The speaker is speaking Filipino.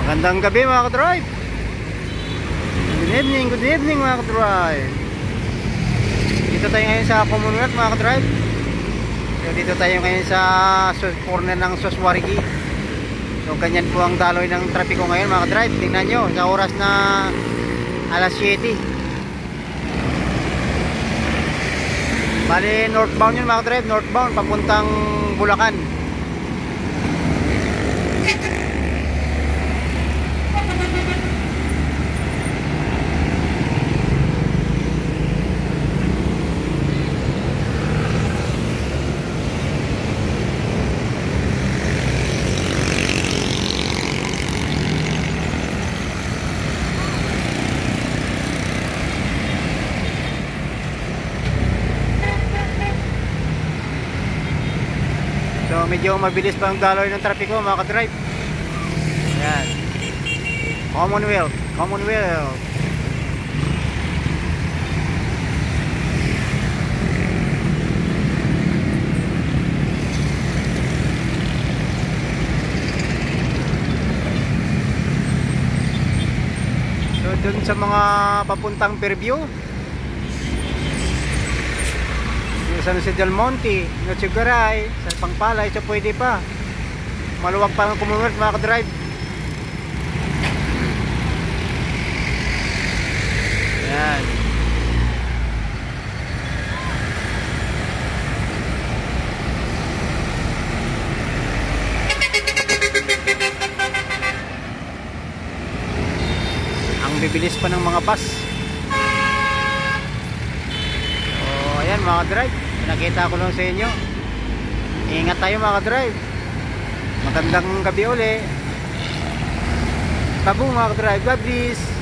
Magandang gabi mga ka-drive. Good evening mga ka-drive. Dito tayo ngayon sa Commonwealth mga ka-drive. So, dito tayo ngayon sa corner ng Suswarigi. So ganyan po ang daloy ng trapiko ngayon mga ka-drive. Tingnan nyo sa oras na alas 7. Bali northbound yun mga ka-drive. Northbound papuntang Bulacan. So medyo mabilis pa ang daloy ng trapiko mga ka-drive. Ayan. Commonwealth. So dun sa mga papuntang Fairview, San Jose del Monte, Nochegaray, sa Pangpalay, so pwede pa. Maluwag pa ang Commonwealth mga ka-drive. Ayan. Ang bibilis pa ng mga bus. So ayan mga ka-drive, nakita ko lang sa inyo. Ingat tayo mga ka-drive. Magandang gabi uli. Tabu mga ka-drive. God bless.